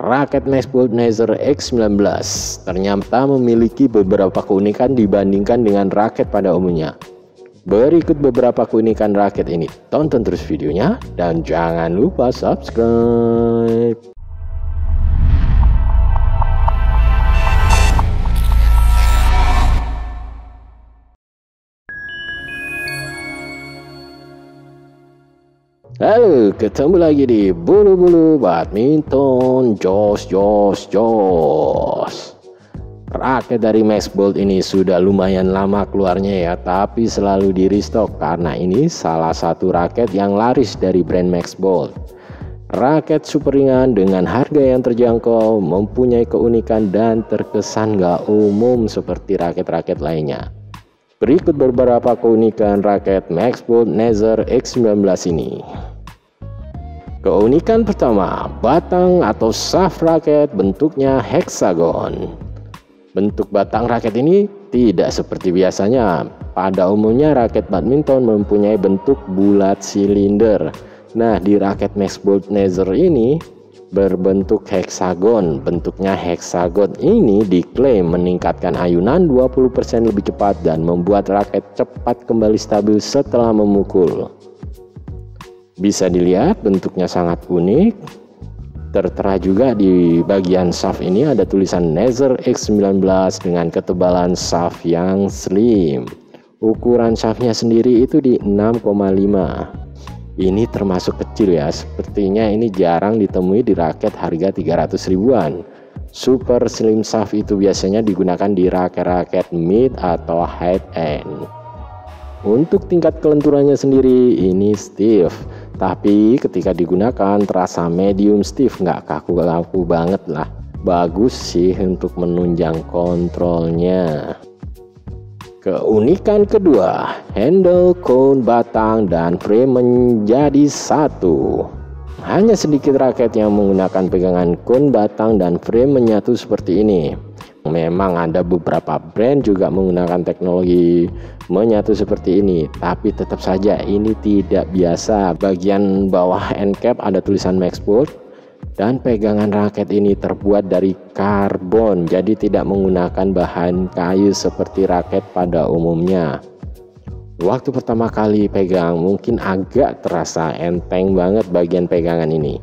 Raket Maxbolt Nether X19 ternyata memiliki beberapa keunikan dibandingkan dengan raket pada umumnya. Berikut beberapa keunikan raket ini. Tonton terus videonya dan jangan lupa subscribe. Halo, ketemu lagi di Bulu-Bulu Badminton. Jos. Raket dari Maxbolt ini sudah lumayan lama keluarnya ya, tapi selalu di restock karena ini salah satu raket yang laris dari brand Maxbolt. Raket super ringan dengan harga yang terjangkau, mempunyai keunikan dan terkesan gak umum seperti raket-raket lainnya. Berikut beberapa keunikan raket Maxbolt Nether X19 ini. Keunikan pertama, batang atau shaft raket bentuknya heksagon. Bentuk batang raket ini tidak seperti biasanya. Pada umumnya raket badminton mempunyai bentuk bulat silinder. Nah, di raket Maxbolt Nether ini berbentuk heksagon. Bentuknya heksagon ini diklaim meningkatkan ayunan 20% lebih cepat dan membuat raket cepat kembali stabil setelah memukul. Bisa dilihat bentuknya sangat unik. Tertera juga di bagian shaft ini ada tulisan Nether X19 dengan ketebalan shaft yang slim. Ukuran shaftnya sendiri itu di 6,5. Ini termasuk kecil ya, sepertinya ini jarang ditemui di raket harga 300 ribuan. Super slim shaft itu biasanya digunakan di raket-raket mid atau high end. Untuk tingkat kelenturannya sendiri ini stiff, tapi ketika digunakan terasa medium stiff, nggak kaku-kaku banget lah. Bagus sih untuk menunjang kontrolnya. Keunikan kedua, handle, cone, batang, dan frame menjadi satu. Hanya sedikit raket yang menggunakan pegangan cone, batang, dan frame menyatu seperti ini. Memang ada beberapa brand juga menggunakan teknologi menyatu seperti ini, tapi tetap saja ini tidak biasa. Bagian bawah end cap ada tulisan Maxbolt dan pegangan raket ini terbuat dari karbon, jadi tidak menggunakan bahan kayu seperti raket pada umumnya. Waktu pertama kali pegang mungkin agak terasa enteng banget bagian pegangan ini.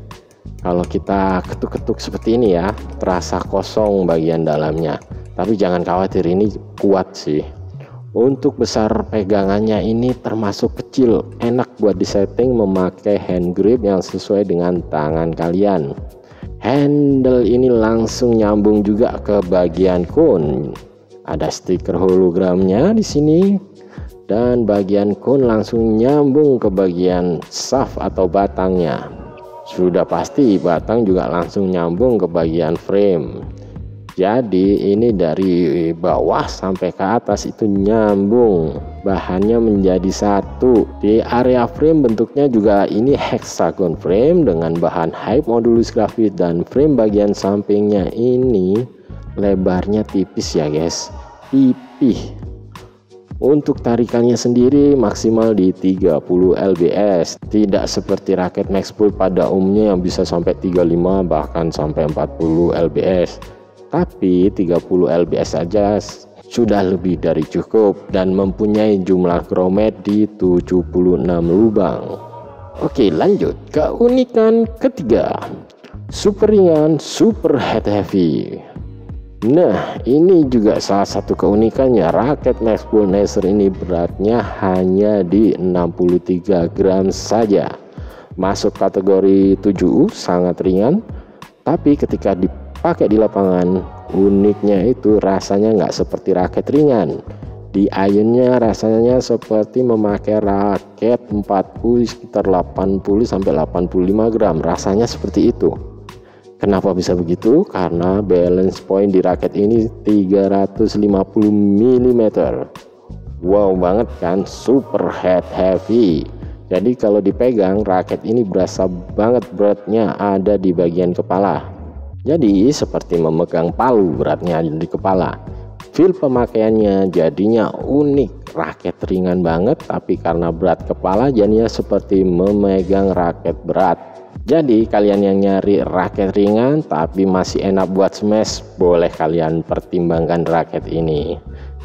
Kalau kita ketuk-ketuk seperti ini ya, terasa kosong bagian dalamnya. Tapi jangan khawatir, ini kuat sih. Untuk besar pegangannya ini termasuk kecil, enak buat disetting memakai hand grip yang sesuai dengan tangan kalian. Handle ini langsung nyambung juga ke bagian cone. Ada stiker hologramnya di sini. Dan bagian cone langsung nyambung ke bagian shaft atau batangnya. Sudah pasti batang juga langsung nyambung ke bagian frame. Jadi ini dari bawah sampai ke atas itu nyambung. Bahannya menjadi satu. Di area frame bentuknya juga ini hexagon frame dengan bahan high modulus grafit, dan frame bagian sampingnya ini lebarnya tipis ya guys. Pipih. Untuk tarikannya sendiri maksimal di 30 lbs, tidak seperti raket Maxbolt pada umumnya yang bisa sampai 35 bahkan sampai 40 lbs. Tapi 30 lbs saja sudah lebih dari cukup dan mempunyai jumlah grommet di 76 lubang. Oke, lanjut. Keunikan ketiga, super ringan, super head heavy. Nah, ini juga salah satu keunikannya. Raket Maxbolt Nether ini beratnya hanya di 63 gram saja. Masuk kategori 7U, sangat ringan. Tapi ketika dipakai di lapangan, uniknya itu rasanya nggak seperti raket ringan. Di ayunnya rasanya seperti memakai raket 40 sekitar 80-85 gram. Rasanya seperti itu. Kenapa bisa begitu? Karena balance point di raket ini 350 mm. Wow banget kan, super head heavy. Jadi kalau dipegang raket ini berasa banget beratnya ada di bagian kepala. Jadi seperti memegang palu beratnya di kepala. Feel pemakaiannya jadinya unik. Raket ringan banget tapi karena berat kepala jadinya seperti memegang raket berat. Jadi kalian yang nyari raket ringan tapi masih enak buat smash, boleh kalian pertimbangkan raket ini.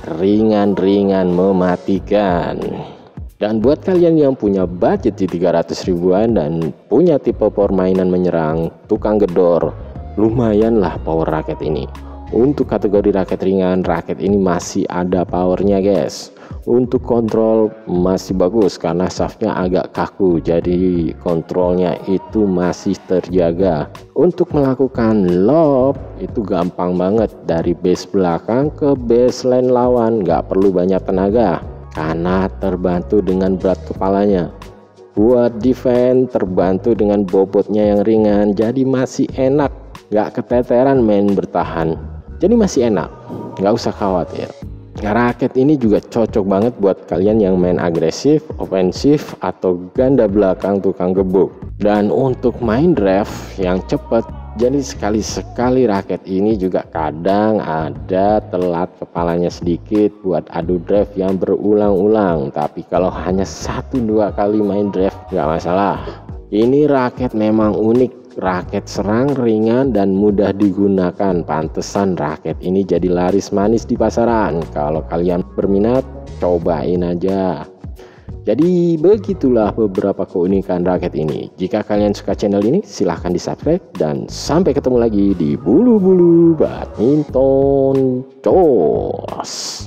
Ringan-ringan mematikan. Dan buat kalian yang punya budget di 300 ribuan dan punya tipe permainan menyerang, tukang gedor, lumayan lah power raket ini. Untuk kategori raket ringan, raket ini masih ada powernya guys. Untuk kontrol masih bagus karena shaftnya agak kaku, jadi kontrolnya itu masih terjaga. Untuk melakukan lob itu gampang banget, dari base belakang ke base line lawan, nggak perlu banyak tenaga karena terbantu dengan berat kepalanya. Buat defense terbantu dengan bobotnya yang ringan, jadi masih enak, nggak keteteran main bertahan, jadi masih enak, nggak usah khawatir. Raket ini juga cocok banget buat kalian yang main agresif, ofensif, atau ganda belakang tukang gebuk. Dan untuk main draft yang cepat, jadi sekali-sekali raket ini juga kadang ada telat kepalanya sedikit buat adu draft yang berulang-ulang. Tapi kalau hanya 1-2 kali main draft nggak masalah. Ini raket memang unik. Raket serang, ringan, dan mudah digunakan. Pantesan raket ini jadi laris manis di pasaran. Kalau kalian berminat, cobain aja. Jadi begitulah beberapa keunikan raket ini. Jika kalian suka channel ini, silahkan di subscribe. Dan sampai ketemu lagi di Bulu Bulu Badminton Jos.